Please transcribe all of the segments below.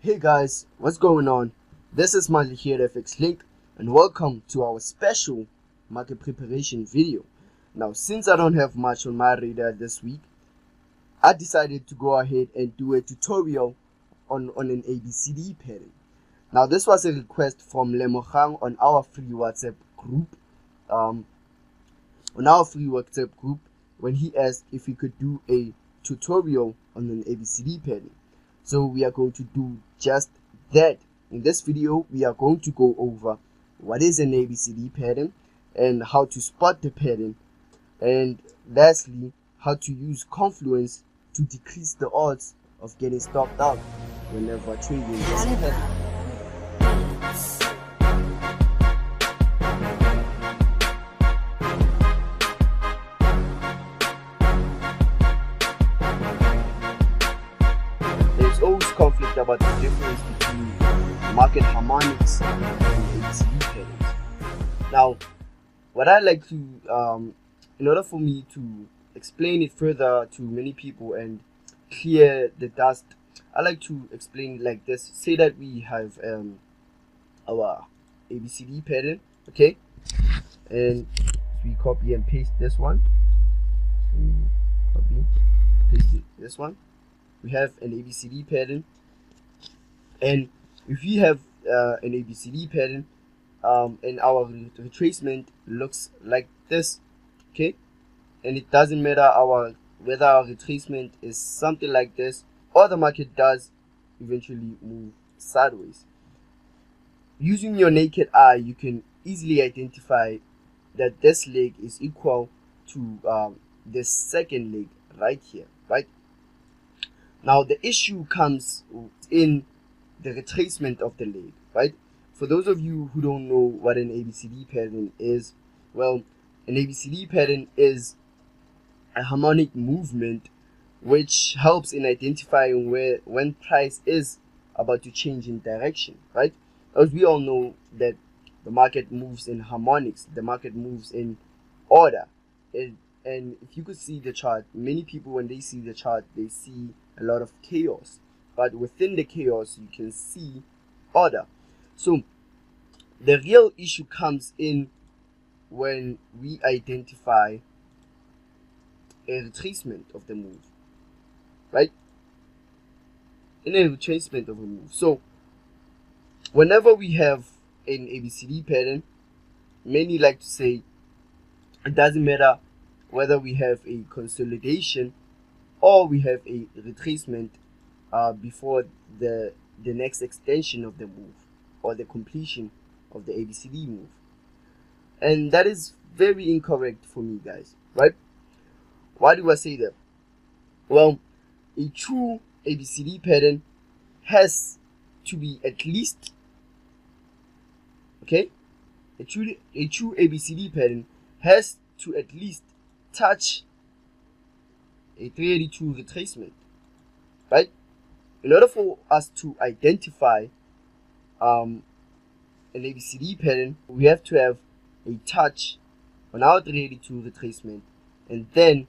Hey guys, what's going on? This is Mali here at FX Link and welcome to our special market preparation video. Now, since I don't have much on my radar this week, I decided to go ahead and do a tutorial on an ABCD pattern. Now, this was a request from Lemogang on our free WhatsApp group. When he asked if we could do a tutorial on an ABCD pattern. So we are going to do just that. In this video, we are going to go over what is an ABCD pattern and how to spot the pattern, and lastly, how to use Confluence to decrease the odds of getting stopped out whenever trading this pattern. Always conflict about the difference between market harmonics and ABCD patterns. Now, what I like to, in order for me to explain it further to many people and clear the dust, I like to explain it like this. Say that we have our ABCD pattern, okay, and we copy and paste this one. So copy, paste it, this one. We have an ABCD pattern, and if we have an ABCD pattern and our retracement looks like this, okay, and it doesn't matter whether our retracement is something like this or the market does eventually move sideways. Using your naked eye, you can easily identify that this leg is equal to the second leg right here, right? Now, the issue comes in the retracement of the leg, right? For those of you who don't know what an ABCD pattern is, well, an ABCD pattern is a harmonic movement which helps in identifying when price is about to change in direction, right? As we all know that the market moves in harmonics, the market moves in order. And if you could see the chart, many people, when they see the chart, they see a lot of chaos, but within the chaos you can see order. So the real issue comes in when we identify a retracement of the move, right? In a retracement of a move. So whenever we have an ABCD pattern, many like to say it doesn't matter whether we have a consolidation or we have a retracement before the next extension of the move or the completion of the ABCD move. And that is very incorrect for me, guys, right? Why do I say that? Well, a true ABCD pattern has to be at least, okay, a true ABCD pattern has to at least touch a 382 retracement, right? In order for us to identify an ABCD pattern, we have to have a touch on our 382 retracement, and then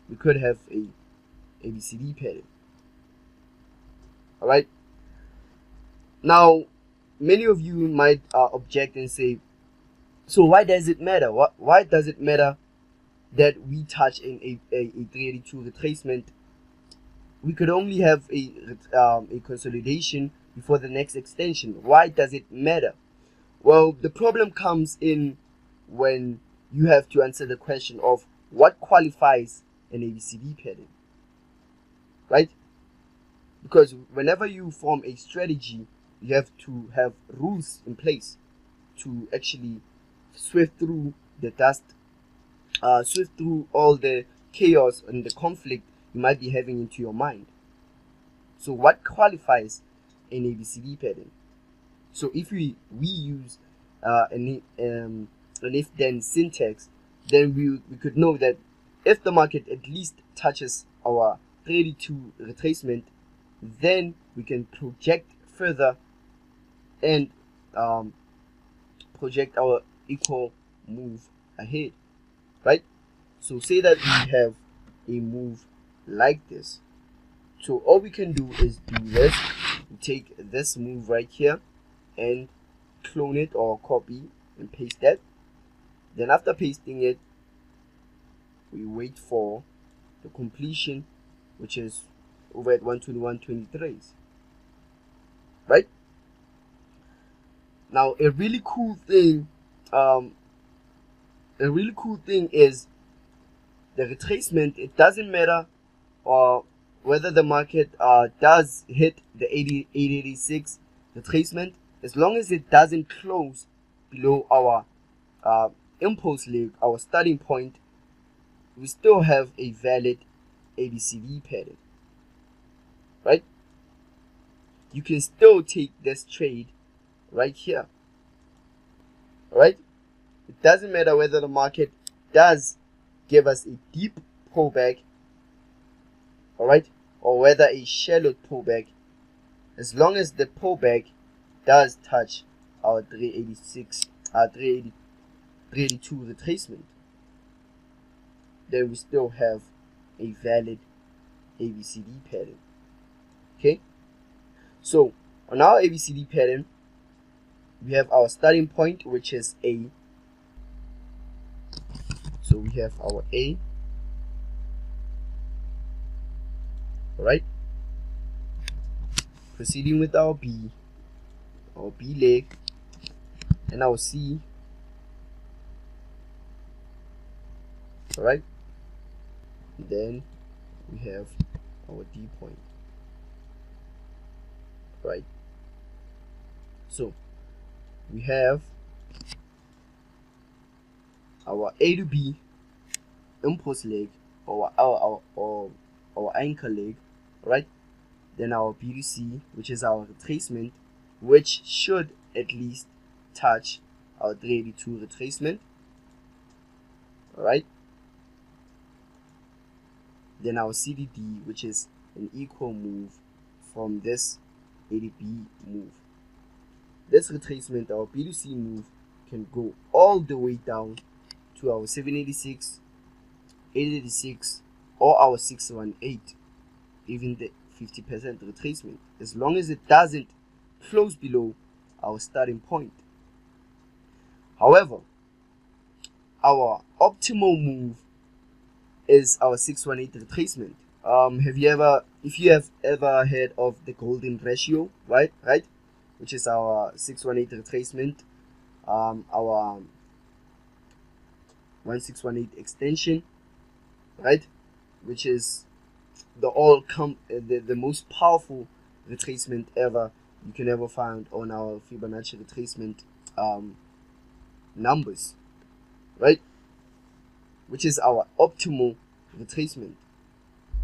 we could have a ABCD pattern. All right. Now, many of you might object and say, so why does it matter? Why does it matter that we touch in a 382 retracement? We could only have a consolidation before the next extension. Why does it matter? Well, the problem comes in when you have to answer the question of what qualifies an ABCD pattern, right? Because whenever you form a strategy, you have to have rules in place to actually swift through the dust, swift through all the chaos and the conflict you might be having into your mind. So what qualifies an ABCD pattern? So if we use an if-then syntax, then we could know that if the market at least touches our 382 retracement, then we can project further and project our equal move ahead, right? So say that we have a move like this, So all we can do is do this. We take this move right here and clone it or copy and paste that. Then after pasting it, we wait for the completion, which is over at 121.23, right? Now a really cool thing is the retracement. It doesn't matter whether the market does hit the 886 retracement, as long as it doesn't close below our impulse leg, our starting point, we still have a valid ABCD pattern, right? You can still take this trade right here, right? It doesn't matter whether the market does give us a deep pullback, all right, or whether a shallow pullback, as long as the pullback does touch our 382 retracement, then we still have a valid ABCD pattern. Okay, so on our ABCD pattern, we have our starting point, which is A. So we have our A, all right, proceeding with our B leg, and our C, all right, and then we have our D point, right? So we have our A to B impulse leg, or our anchor leg, right? Then our B to C, which is our retracement, which should at least touch our 382 retracement, all right? Then our CDD, which is an equal move from this A to B move. This retracement, our B to C move, can go all the way down to our 786, 886, or our 618, even the 50% retracement, as long as it doesn't close below our starting point. However, our optimal move is our 618 retracement. If you have ever heard of the golden ratio, right, which is our 618 retracement, our 1618 extension, right, which is the most powerful retracement you can ever find on our Fibonacci retracement numbers, right, which is our optimal retracement.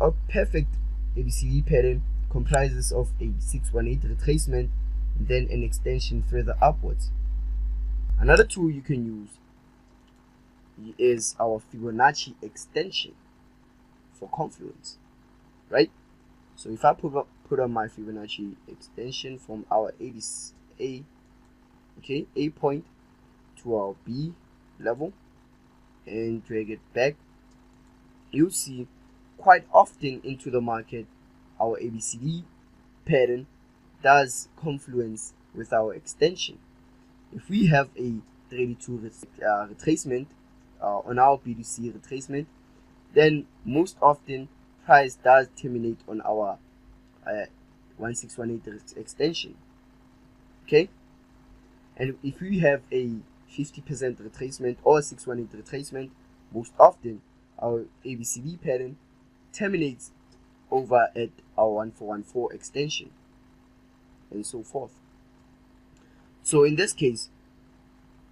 Our perfect ABCD pattern comprises of a 618 retracement and then an extension further upwards. Another tool you can use is our Fibonacci extension for Confluence, right? So if I put on my Fibonacci extension from our A point to our B level and drag it back, you'll see quite often into the market our ABCD pattern does confluence with our extension. If we have a 32 retracement on our B2C retracement, then most often price does terminate on our 1618 extension. Okay, and if we have a 50% retracement or 618 retracement, most often our ABCD pattern terminates over at our 1414 extension, and so forth. So in this case,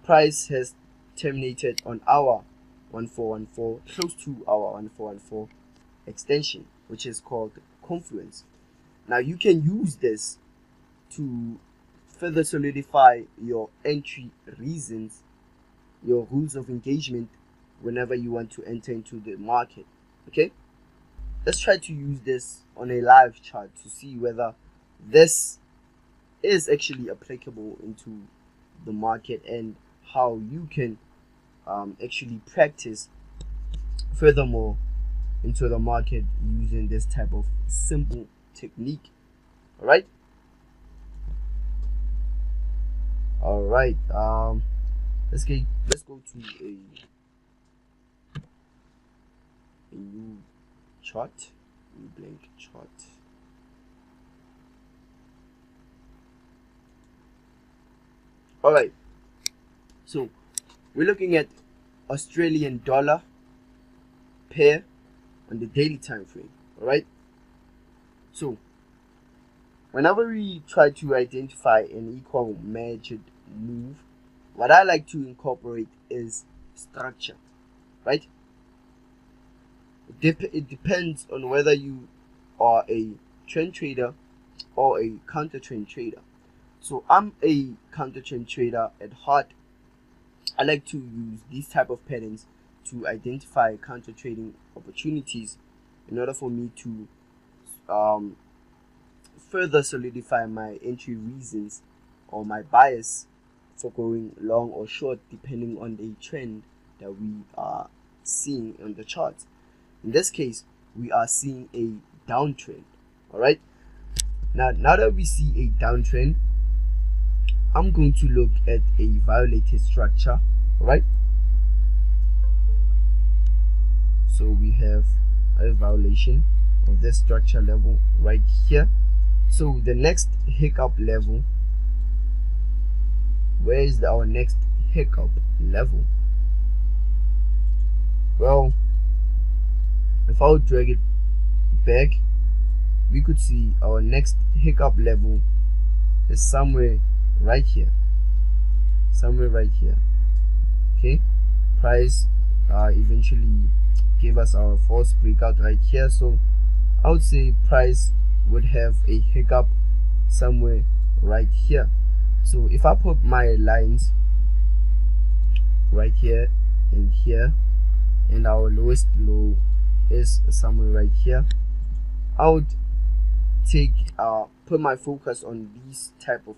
price has terminated on our 1414, close to our 1414 extension, which is called Confluence. Now you can use this to further solidify your entry reasons, your rules of engagement whenever you want to enter into the market. Okay, let's try to use this on a live chart to see whether this is actually applicable into the market and how you can actually practice furthermore into the market using this type of simple technique. All right. Let's go to a new chart, new blank chart. All right, so we're looking at Australian dollar pair on the daily time frame. All right, so whenever we try to identify an equal measured move, what I like to incorporate is structure, right? It depends on whether you are a trend trader or a counter trend trader. So I'm a counter trend trader at heart. I like to use these type of patterns to identify counter trading opportunities in order for me to further solidify my entry reasons or my bias for going long or short, depending on the trend that we are seeing on the chart. In this case, we are seeing a downtrend. All right, now that we see a downtrend, I'm going to look at a violated structure. All right, so we have a violation of this structure level right here. So the next hiccup level, where is our next hiccup level? Well, if I would drag it back, we could see our next hiccup level is somewhere right here, okay. Price eventually gave us our false breakout right here, so I would say price would have a hiccup somewhere right here. So if I put my lines right here and here, and our lowest low is somewhere right here, I would take put my focus on these type of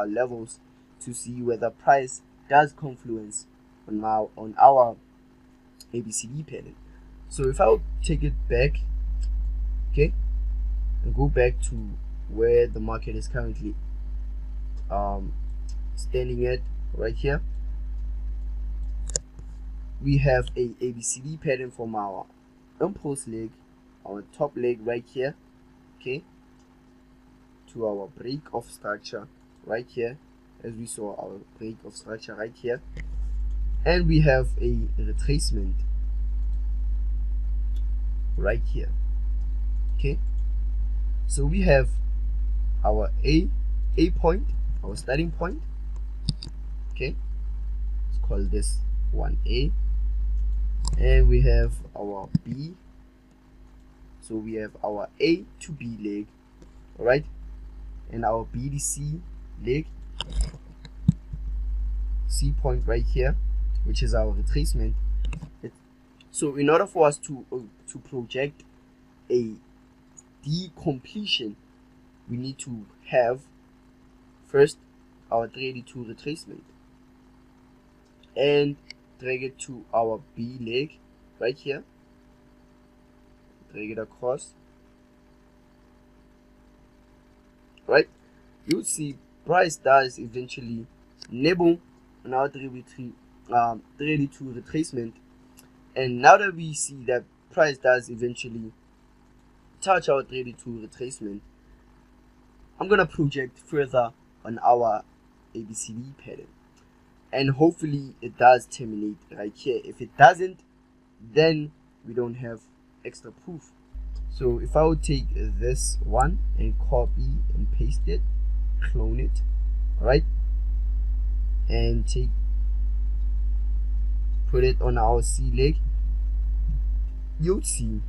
levels to see whether price does confluence on our ABCD pattern. So if I would take it back, okay, and go back to where the market is currently standing at right here, we have a ABCD pattern from our impulse leg, our top leg right here, okay, to our break of structure right here, as we saw our break of structure right here, and we have a retracement right here, okay. So we have our A point, our starting point, okay, let's call this 1A, and we have our B. So we have our A to B leg, all right, and our B to C leg, C point right here, which is our retracement. So in order for us to project a D completion, we need to have first our 382 retracement and drag it to our B leg right here, drag it across, right. You would see price does eventually nibble on our 382 retracement, and now that we see that price does eventually touch our 382 retracement, I'm gonna project further on our ABCD pattern, and hopefully it does terminate right here. If it doesn't, then we don't have extra proof. So if I would take this one and copy and paste it, clone it, all right, and put it on our C leg, you'll see,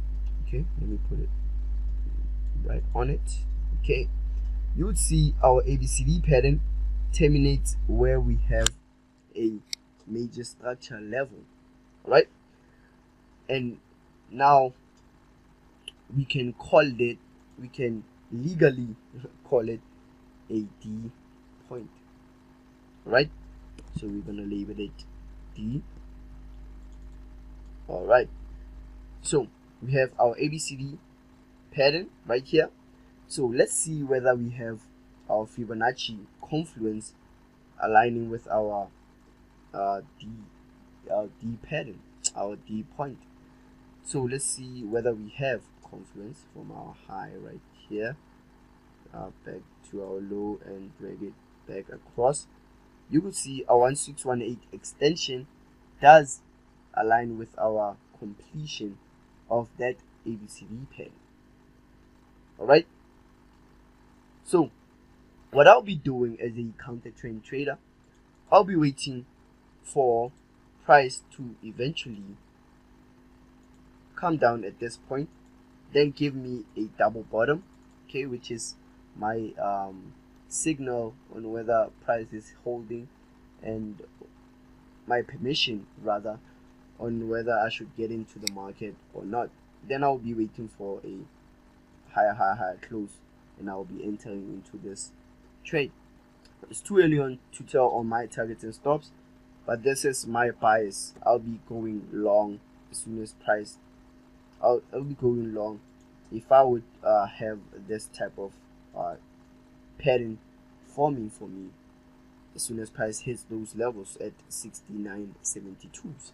okay, let me put it right on it, okay, you would see our ABCD pattern terminates where we have a major structure level, right? And now we can legally call it a D point, right? So we're gonna label it D. All right, so we have our ABCD pattern right here. So let's see whether we have our Fibonacci confluence aligning with our D pattern, our D point. So let's see whether we have confluence from our high right here back to our low and drag it back across. You could see our 1618 extension does align with our completion of that ABCD pattern. Alright, so what I'll be doing as a counter trend trader, I'll be waiting for price to eventually come down at this point, then give me a double bottom, okay, which is my signal on whether price is holding, and my permission rather on whether I should get into the market or not. Then I'll be waiting for a higher close, and I'll be entering into this trade. It's too early on to tell on my targets and stops, but this is my bias. I'll be going long as soon as price. I'll be going long if I would have this type of pattern forming for me as soon as price hits those levels at 69.72s.